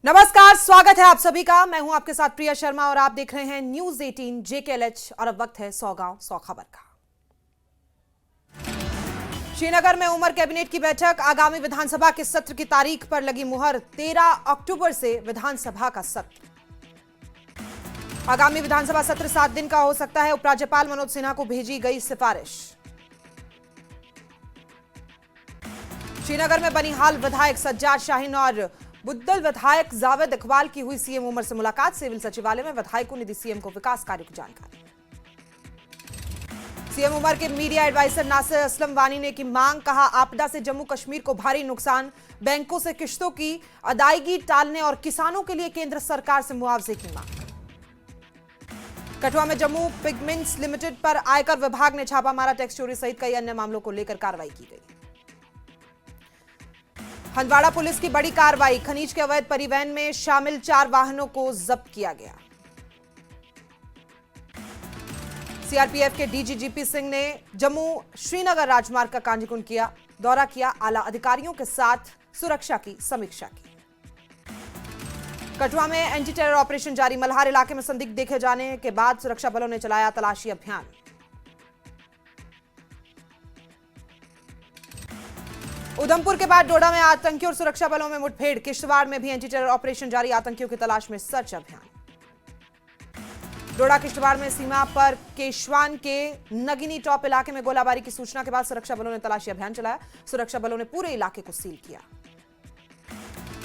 नमस्कार, स्वागत है आप सभी का। मैं हूं आपके साथ प्रिया शर्मा और आप देख रहे हैं न्यूज 18 जेकेएलएच और अब वक्त है 100 गांव 100 खबर का। श्रीनगर में उमर कैबिनेट की बैठक, आगामी विधानसभा के सत्र की तारीख पर लगी मुहर। 13 अक्टूबर से विधानसभा का सत्र। आगामी विधानसभा सत्र 7 दिन का हो सकता है। उपराज्यपाल मनोज सिन्हा को भेजी गई सिफारिश। श्रीनगर में बनिहाल विधायक सज्जाद शाहीन और बुद्दल विधायक जावेद इकबाल की हुई सीएम उमर से मुलाकात। सिविल सचिवालय में विधायकों ने दी सीएम को विकास कार्यों की जानकारी। सीएम उमर के मीडिया एडवाइजर नासिर असलम वानी ने की मांग, कहा आपदा से जम्मू कश्मीर को भारी नुकसान, बैंकों से किश्तों की अदायगी टालने और किसानों के लिए केंद्र सरकार से मुआवजे की मांग। कठुआ में जम्मू पिगमेंट्स लिमिटेड पर आयकर विभाग ने छापा मारा। टैक्स चोरी सहित कई अन्य मामलों को लेकर कार्रवाई की गई। हंदवाड़ा पुलिस की बड़ी कार्रवाई, खनिज के अवैध परिवहन में शामिल 4 वाहनों को जब्त किया गया। सीआरपीएफ के डीजी जीपी सिंह ने जम्मू श्रीनगर राजमार्ग का कांजीकुंड किया, दौरा किया, आला अधिकारियों के साथ सुरक्षा की समीक्षा की। कठुआ में एंटी टेरर ऑपरेशन जारी, मल्हार इलाके में संदिग्ध देखे जाने के बाद सुरक्षा बलों ने चलाया तलाशी अभियान। उधमपुर के बाद डोडा में आतंकियों और सुरक्षा बलों में मुठभेड़, किश्तवाड़ में भी एंटी टेरर ऑपरेशन जारी, आतंकियों की तलाश में सर्च अभियान। डोडा किश्तवाड़ में सीमा पर केशवान के नगिनी टॉप इलाके में गोलाबारी की सूचना के बाद सुरक्षा बलों ने तलाशी अभियान चलाया। सुरक्षा बलों ने पूरे इलाके को सील किया।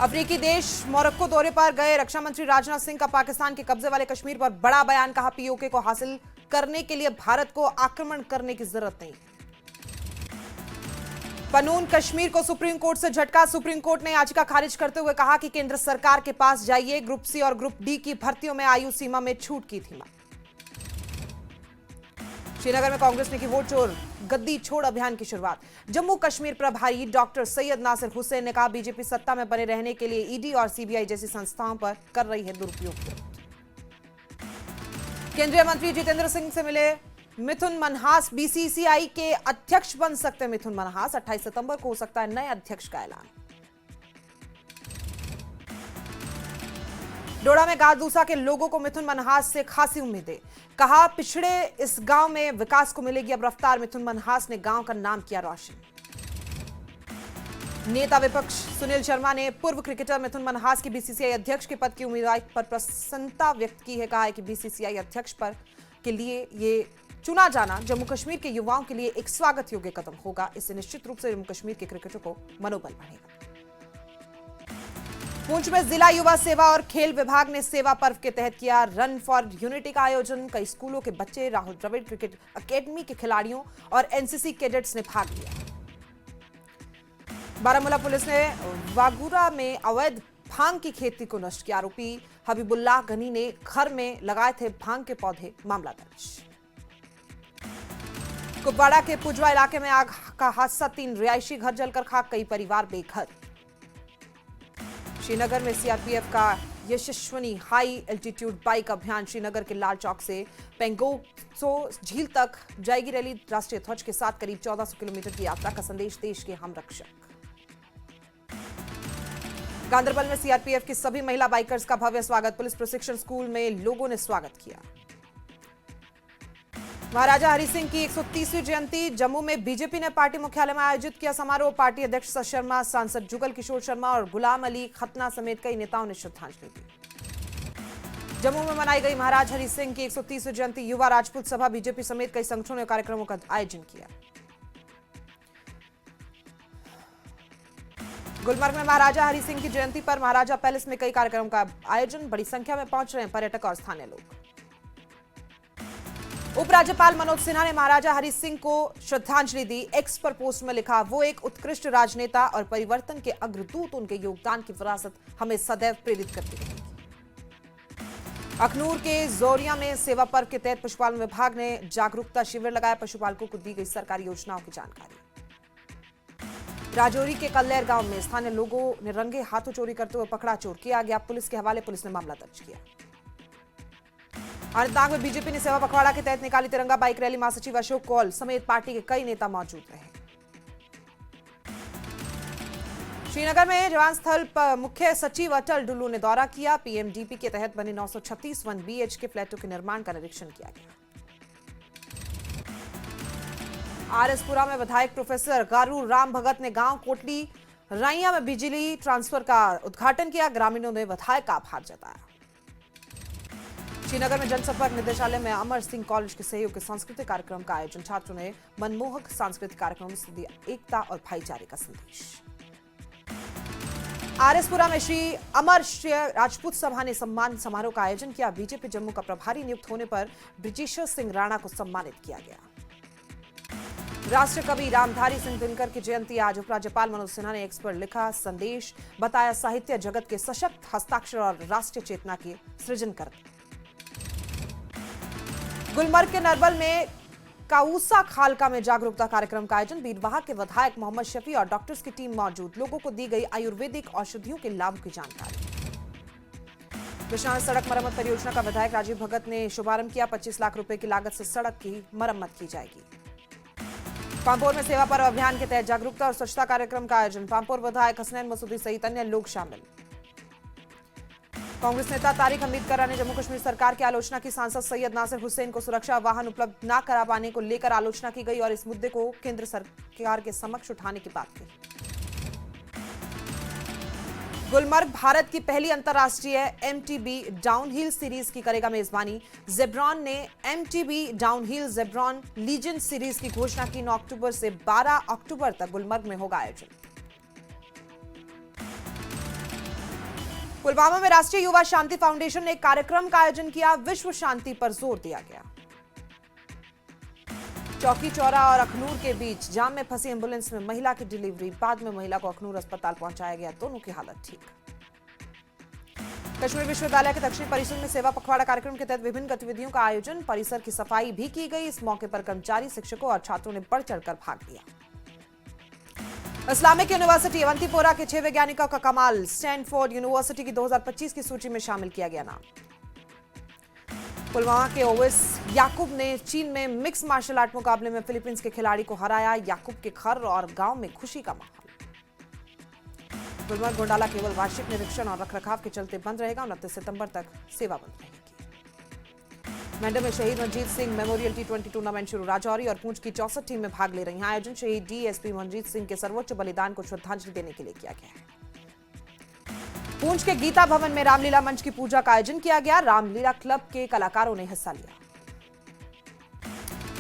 अफ्रीकी देश मोरक्को दौरे पर गए रक्षा मंत्री राजनाथ सिंह का पाकिस्तान के कब्जे वाले कश्मीर पर बड़ा बयान, कहा पीओके को हासिल करने के लिए भारत को आक्रमण करने की जरूरत नहीं। पनून कश्मीर को सुप्रीम कोर्ट से झटका, सुप्रीम कोर्ट ने याचिका खारिज करते हुए कहा कि केंद्र सरकार के पास जाइए। ग्रुप सी और ग्रुप डी की भर्तियों में आयु सीमा में छूट की थी मांग। श्रीनगर में कांग्रेस ने की वोट चोर गद्दी छोड़ अभियान की शुरुआत। जम्मू कश्मीर प्रभारी डॉक्टर सैयद नासिर हुसैन ने कहा बीजेपी सत्ता में बने रहने के लिए ईडी और सीबीआई जैसी संस्थाओं पर कर रही है दुरुपयोग। केंद्रीय मंत्री जितेंद्र सिंह से मिले मिथुन मनहास, बीसीसीआई के अध्यक्ष बन सकते हैं मिथुन मनहास। 28 सितंबर को हो सकता है नए अध्यक्ष का ऐलान। डोडा में गादूसा के लोगों को मिथुन मनहास से खासी उम्मीदें, कहा पिछड़े इस गांव में विकास को मिलेगी अब रफ्तार। मिथुन मनहास ने गांव का नाम किया रोशन। नेता विपक्ष सुनील शर्मा ने पूर्व क्रिकेटर मिथुन मनहास की बीसीसीआई अध्यक्ष के पद की उम्मीदवारी पर प्रसन्नता व्यक्त की है। कहा है कि बीसीसीआई अध्यक्ष पर के लिए ये चुना जाना जम्मू कश्मीर के युवाओं के लिए एक स्वागत योग्य कदम होगा। इससे निश्चित रूप से जम्मू कश्मीर के क्रिकेटरों को मनोबल बढ़ेगा। पुंछ में जिला युवा सेवा और खेल विभाग ने सेवा पर्व के तहत किया रन फॉर यूनिटी का आयोजन। कई स्कूलों के बच्चे, राहुल द्रविड़ क्रिकेट अकेडमी के खिलाड़ियों और एनसीसी कैडेट्स ने भाग लिया। बारामूला पुलिस ने वागुरा में अवैध भांग की खेती को नष्ट किया। आरोपी हबीबुल्लाह गनी ने घर में लगाए थे भांग के पौधे, मामला दर्ज। कुपवाड़ा के पुजवा इलाके में आग का हादसा, 3 रिहायशी घर जलकर खाक, कई परिवार बेघर। श्रीनगर में सीआरपीएफ का यशस्विनी हाई एल्टीट्यूड बाइक अभियान, श्रीनगर के लाल चौक से पेंगोत्सो झील तक जाएगी रैली। राष्ट्रीय ध्वज के साथ करीब 1400 किलोमीटर की यात्रा का संदेश, देश के हम रक्षक। गांदरबल में सीआरपीएफ की सभी महिला बाइकर्स का भव्य स्वागत, पुलिस प्रशिक्षण स्कूल में लोगों ने स्वागत किया। महाराजा हरि सिंह की 130वीं जयंती, जम्मू में बीजेपी ने पार्टी मुख्यालय में आयोजित किया समारोह। पार्टी अध्यक्ष शरद शर्मा, सांसद जुगल किशोर शर्मा और गुलाम अली खतना समेत कई नेताओं ने श्रद्धांजलि दी। जम्मू में मनाई गई महाराज हरि सिंह की 130वीं जयंती, युवा राजपूत सभा, बीजेपी समेत कई संगठनों ने कार्यक्रमों का आयोजन किया। गुलमर्ग में महाराजा हरि सिंह की जयंती पर महाराजा पैलेस में कई कार्यक्रमों का आयोजन, बड़ी संख्या में पहुंच रहे हैं पर्यटक और स्थानीय लोग। उपराज्यपाल मनोज सिन्हा ने महाराजा हरि सिंह को श्रद्धांजलि दी। एक्स पर पोस्ट में लिखा, वो एक उत्कृष्ट राजनेता और परिवर्तन के अग्रदूत, उनके योगदान की विरासत हमें सदैव प्रेरित करती रहेगी। अखनूर के जोरिया में सेवा पर्व के तहत पशुपालन विभाग ने जागरूकता शिविर लगाया, पशुपालकों को दी गई सरकारी योजनाओं की जानकारी। राजौरी के कल्लेर गांव में स्थानीय लोगों ने रंगे हाथों चोरी करते हुए पकड़ा, चोर किया गया, पुलिस के हवाले, पुलिस ने मामला दर्ज किया। अनंतनाग में बीजेपी ने सेवा पखवाड़ा के तहत निकाली तिरंगा बाइक रैली, महासचिव अशोक कौल समेत पार्टी के कई नेता मौजूद रहे। श्रीनगर में जवान स्थल पर मुख्य सचिव अटल डुल्लू ने दौरा किया। पीएमडीपी के तहत बने 936 1 बीएचके फ्लैटों के निर्माण का निरीक्षण किया गया। आरएसपुरा में विधायक प्रोफेसर गारू राम भगत ने गांव कोटली राइया में बिजली ट्रांसफर का उद्घाटन किया। ग्रामीणों ने विधायक का आभार जताया। श्रीनगर में जनसंपर्क निदेशालय में अमर सिंह कॉलेज के सहयोग के सांस्कृतिक कार्यक्रम का आयोजन। छात्रों ने मनमोहक सांस्कृतिक कार्यक्रम से दिया एकता और भाईचारे का संदेश। आरएसपुरा में श्री अमर राजपूत सभा ने सम्मान समारोह का आयोजन किया। बीजेपी जम्मू का प्रभारी नियुक्त होने पर ब्रिजेश्वर सिंह राणा को सम्मानित किया गया। राष्ट्र कवि रामधारी सिंह दिनकर की जयंती आज। उपराज्यपाल मनोज सिन्हा ने एक्स पर लिखा संदेश, बताया साहित्य जगत के सशक्त हस्ताक्षर और राष्ट्रीय चेतना के सृजन कर। गुलमर्ग के नरबल में काऊसा खालका में जागरूकता कार्यक्रम का आयोजन। बीरवाहा के विधायक मोहम्मद शफी और डॉक्टर्स की टीम मौजूद। लोगों को दी गई आयुर्वेदिक औषधियों के लाभ की जानकारी। विशाल सड़क मरम्मत परियोजना का विधायक राजीव भगत ने शुभारंभ किया। 25 लाख रुपए की लागत से सड़क की मरम्मत की जाएगी। पांपोर में सेवा पर्व अभियान के तहत जागरूकता और स्वच्छता कार्यक्रम का आयोजन। पांपोर विधायक हसनैन मसूदी सहित अन्य लोग शामिल। कांग्रेस नेता तारिक हमीद करा ने जम्मू कश्मीर सरकार की आलोचना की। सांसद सैयद नासिर हुसैन को सुरक्षा वाहन उपलब्ध न करा पाने को लेकर आलोचना की गई और इस मुद्दे को केंद्र सरकार के समक्ष उठाने की बात की। गुलमर्ग भारत की पहली अंतर्राष्ट्रीय एमटीबी डाउनहिल सीरीज की करेगा मेजबानी। जेब्रॉन ने एमटीबी डाउनहिल जेब्रॉन लीजेंड सीरीज की घोषणा की। 9 अक्टूबर से 12 अक्टूबर तक गुलमर्ग में होगा आयोजन। पुलवामा में राष्ट्रीय युवा शांति फाउंडेशन ने एक कार्यक्रम का आयोजन किया। विश्व शांति पर जोर दिया गया। चौकी चौरा और अखनूर के बीच जाम में फंसी एम्बुलेंस में महिला की डिलीवरी। बाद में महिला को अखनूर अस्पताल पहुंचाया गया। दोनों की हालत ठीक। कश्मीर विश्वविद्यालय के दक्षिणी परिसर में सेवा पखवाड़ा कार्यक्रम के तहत विभिन्न गतिविधियों का आयोजन। परिसर की सफाई भी की गई। इस मौके पर कर्मचारी, शिक्षकों और छात्रों ने बढ़ चढ़कर भाग लिया। इस्लामिक यूनिवर्सिटी अवंतीपोरा के 6 वैज्ञानिकों का कमाल। स्टैनफोर्ड यूनिवर्सिटी की 2025 की सूची में शामिल किया गया नाम। पुलवामा के ओवैस याकूब ने चीन में मिक्स मार्शल आर्ट मुकाबले में फिलीपींस के खिलाड़ी को हराया। याकूब के घर और गांव में खुशी का माहौल। गुलमर्ग गोंडाला केवल वार्षिक निरीक्षण और रखरखाव के चलते बंद रहेगा। 29 सितंबर तक सेवा बंद रहेगी। मेंढर में शहीद Manjeet Singh memorial T20 tournament शुरू। राजौरी और पूंछ की 64 टीमें भाग ले रही हैं। आयोजन शहीद डीएसपी मनजीत सिंह के सर्वोच्च बलिदान को श्रद्धांजलि देने के लिए किया गया है। पूंछ के गीता भवन में रामलीला मंच की पूजा का आयोजन किया गया। रामलीला क्लब के कलाकारों ने हिस्सा लिया।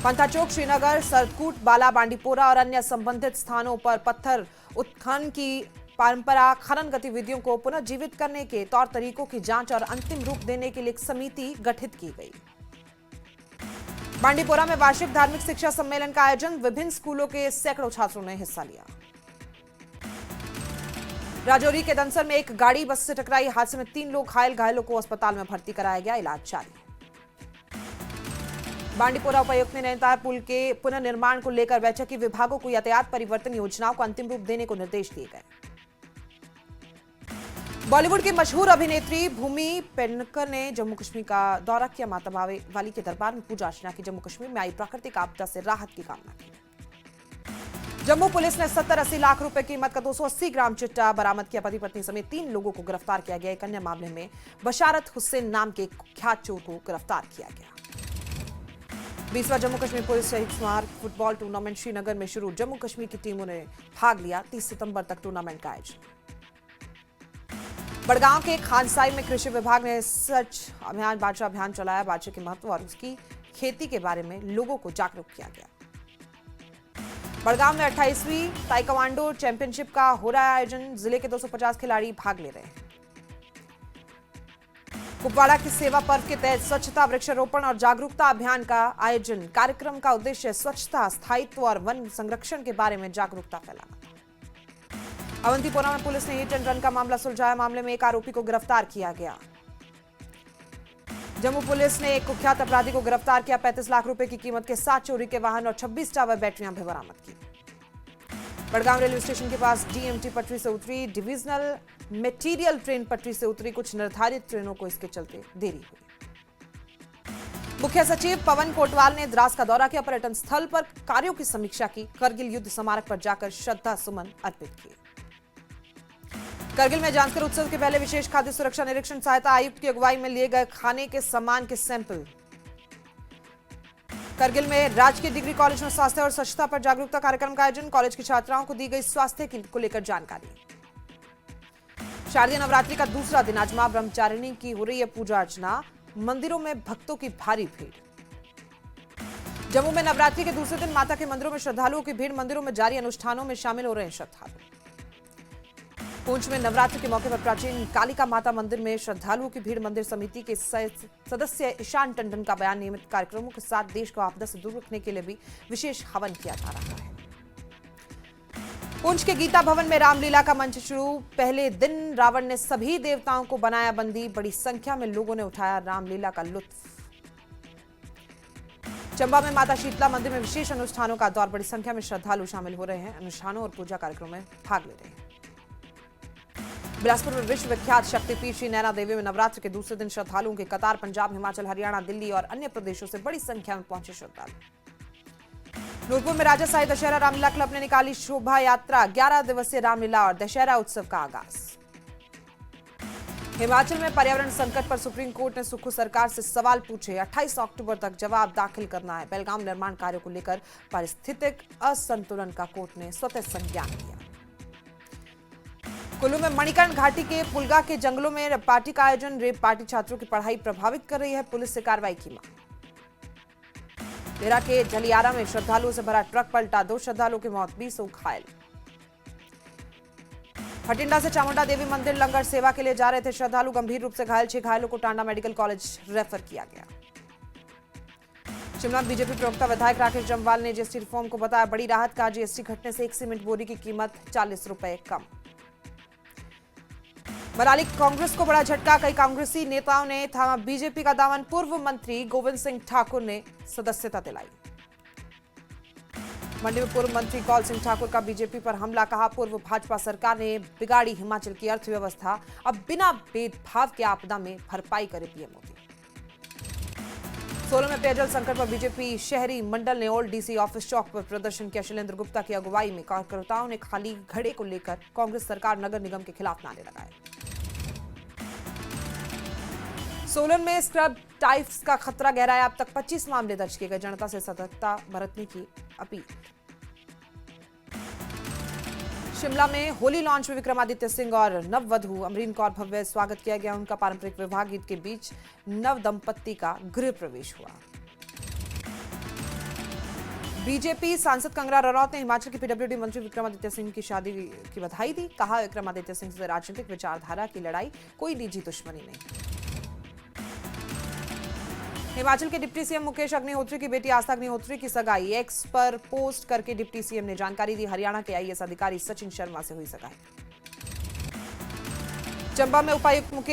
पंथाचोक, श्रीनगर, सरकूट, बाला, बांडीपोरा और अन्य संबंधित स्थानों पर पत्थर उत्खनन की परंपरा खनन गतिविधियों को पुनर्जीवित करने के तौर तरीकों की जांच और अंतिम रूप देने के लिए एक समिति गठित की गई। बांडीपोरा में वार्षिक धार्मिक शिक्षा सम्मेलन का आयोजन। विभिन्न स्कूलों के सैकड़ों छात्रों ने हिस्सा लिया। राजौरी के दनसर में एक गाड़ी बस से टकराई। हादसे में 3 लोग घायल। घायलों को अस्पताल में भर्ती कराया गया। इलाज जारी। बांडीपोरा उपायुक्त ने नैनीताल पुल के पुनर्निर्माण को लेकर बैठक की। विभागों को यातायात परिवर्तन योजनाओं को अंतिम रूप देने को निर्देश दिए गए। बॉलीवुड की मशहूर अभिनेत्री भूमि पेडनेकर ने जम्मू कश्मीर का दौरा किया। माता वाली के दरबार में पूजा अर्चना की। जम्मू कश्मीर में आई प्राकृतिक आपदा से राहत की कामना की। जम्मू पुलिस ने 70-80 लाख रुपए कीमत का 280 ग्राम चिट्टा बरामद किया। पति पत्नी समेत 3 लोगों को गिरफ्तार किया गया। एक अन्य मामले में बशारत हुसैन नाम के कुख्यात चोर को गिरफ्तार किया गया। 20वां जम्मू कश्मीर पुलिस शहीद स्मारक फुटबॉल टूर्नामेंट श्रीनगर में शुरू। जम्मू कश्मीर की टीमों ने भाग लिया। 30 सितंबर तक टूर्नामेंट का आयोजन। बड़गांव के खानसाई में कृषि विभाग ने सर्च अभियान बाजरा अभियान चलाया। बाजरे के महत्व और उसकी खेती के बारे में लोगों को जागरूक किया गया। बड़गांव में 28वीं ताइक्वांडो चैंपियनशिप का हो रहा है आयोजन। जिले के 250 खिलाड़ी भाग ले रहे हैं। कुपवाड़ा की सेवा पर्व के तहत स्वच्छता, वृक्षारोपण और जागरूकता अभियान का आयोजन। कार्यक्रम का उद्देश्य स्वच्छता, स्थायित्व और वन संरक्षण के बारे में जागरूकता फैलाना। अवंतीपोरा में पुलिस ने हिट एंड रन का मामला सुलझाया। मामले में एक आरोपी को गिरफ्तार किया गया। जम्मू पुलिस ने एक कुख्यात अपराधी को गिरफ्तार किया। 35 लाख रुपए की कीमत के 7 चोरी के वाहन और 26 टावर बैटरियां भी बरामद की। बड़गांव रेलवे स्टेशन के पास डीएमटी पटरी से उतरी। डिविजनल मटेरियल ट्रेन पटरी से उतरी। कुछ निर्धारित ट्रेनों को इसके चलते देरी हुई। मुख्य सचिव पवन कोटवाल ने द्रास का दौरा किया। पर्यटन स्थल पर कार्यों की समीक्षा की। करगिल युद्ध स्मारक पर जाकर श्रद्धा सुमन अर्पित किए। करगिल में जानकर उत्सव के पहले विशेष खाद्य सुरक्षा निरीक्षण सहायता आयुक्त की अगुवाई में लिए गए खाने के सामान के सैंपल। करगिल में राजकीय डिग्री कॉलेज में स्वास्थ्य और स्वच्छता पर जागरूकता कार्यक्रम का आयोजन। कॉलेज की छात्राओं को दी गई स्वास्थ्य को लेकर जानकारी। शारदीय नवरात्रि का दूसरा दिन आज मां ब्रह्मचारिणी की हो रही है पूजा अर्चना। मंदिरों में भक्तों की भारी भीड़। जम्मू में नवरात्रि के दूसरे दिन माता के मंदिरों में श्रद्धालुओं की भीड़। मंदिरों में जारी अनुष्ठानों में शामिल हो रहे हैं श्रद्धालु। पुंछ में नवरात्रि के मौके पर प्राचीन कालिका माता मंदिर में श्रद्धालुओं की भीड़। मंदिर समिति के सदस्य ईशान टंडन का बयान, नियमित कार्यक्रमों के साथ देश को आपदा से दूर रखने के लिए भी विशेष हवन किया जा रहा है। पुंछ के गीता भवन में रामलीला का मंच शुरू। पहले दिन रावण ने सभी देवताओं को बनाया बंदी। बड़ी संख्या में लोगों ने उठाया रामलीला का लुत्फ। चंबा में माता शीतला मंदिर में विशेष अनुष्ठानों का दौर। बड़ी संख्या में श्रद्धालु शामिल हो रहे हैं। अनुष्ठानों और पूजा कार्यक्रमों में भाग ले रहे हैं। बिलासपुर में विश्व विख्यात शक्तिपीठ श्री नैना देवी में नवरात्र के दूसरे दिन श्रद्धालुओं की कतार। पंजाब, हिमाचल, हरियाणा, दिल्ली और अन्य प्रदेशों से बड़ी संख्या में पहुंचे श्रद्धालु। नूरपुर में राजा साई दशहरा रामलीला क्लब ने निकाली शोभा यात्रा। 11 दिवसीय रामलीला और दशहरा उत्सव का आगाज। हिमाचल में पर्यावरण संकट पर सुप्रीम कोर्ट ने सुक्खू सरकार से सवाल पूछे। 28 अक्टूबर तक जवाब दाखिल करना है। बेलगाम निर्माण कार्यों को लेकर पारिस्थितिक असंतुलन का कोर्ट ने स्वतः संज्ञान लिया। कुल्लू में मणिकर्ण घाटी के पुलगा के जंगलों में पार्टी का आयोजन। रेप पार्टी छात्रों की पढ़ाई प्रभावित कर रही है। पुलिस से कार्रवाई की मांग। देरा के झलियारा में श्रद्धालुओं से भरा ट्रक पलटा। 2 श्रद्धालुओं की मौत, 20 लोग घायल। भटिंडा से चामुंडा देवी मंदिर लंगर सेवा के लिए जा रहे थे श्रद्धालु, गंभीर रूप से घायल। 6 घायलों को टांडा मेडिकल कॉलेज रेफर किया गया। शिमला में बीजेपी प्रवक्ता विधायक राकेश जम्वाल ने जीएसटी रिफॉर्म को बताया बड़ी राहत का। जीएसटी घटने से 1 सीमेंट बोरी की कीमत 40 रुपए कम। मनाली कांग्रेस को बड़ा झटका। कई कांग्रेसी नेताओं ने थामा बीजेपी का दामन। पूर्व मंत्री गोविंद सिंह ठाकुर ने सदस्यता दिलाई। मंडी में पूर्व मंत्री कौल सिंह ठाकुर का बीजेपी पर हमला। कहा पूर्व भाजपा सरकार ने बिगाड़ी हिमाचल की अर्थव्यवस्था। अब बिना भेदभाव के आपदा में भरपाई करे पीएम मोदी। सोलन में पेयजल संकट पर बीजेपी शहरी मंडल ने ओल्ड डीसी ऑफिस चौक पर प्रदर्शन किया। शैलेंद्र गुप्ता की अगुवाई में कार्यकर्ताओं ने खाली घड़े को लेकर कांग्रेस सरकार नगर निगम के खिलाफ नारे लगाए। सोलन में स्क्रब टाइफ्स का खतरा गहराया। अब तक 25 मामले दर्ज किए गए। जनता से सतर्कता बरतने की अपील। शिमला में होली लॉन्च में विक्रमादित्य सिंह और नववधू अमरीन कौर भव्य स्वागत किया गया। उनका पारंपरिक विवाह गीत के बीच नव दंपत्ति का गृह प्रवेश हुआ। बीजेपी सांसद कंगना रनौत ने हिमाचल के पीडब्ल्यूडी मंत्री विक्रमादित्य सिंह की शादी की बधाई दी। कहा विक्रमादित्य सिंह से राजनीतिक विचारधारा की लड़ाई, कोई निजी दुश्मनी नहीं। हिमाचल के डिप्टी सीएम मुकेश अग्निहोत्री की बेटी आस्था अग्निहोत्री की सगाई। एक्स पर पोस्ट करके डिप्टी सीएम ने जानकारी दी। हरियाणा के आईएएस अधिकारी सचिन शर्मा से हुई सगाई। चंबा में उपायुक्त मुकेश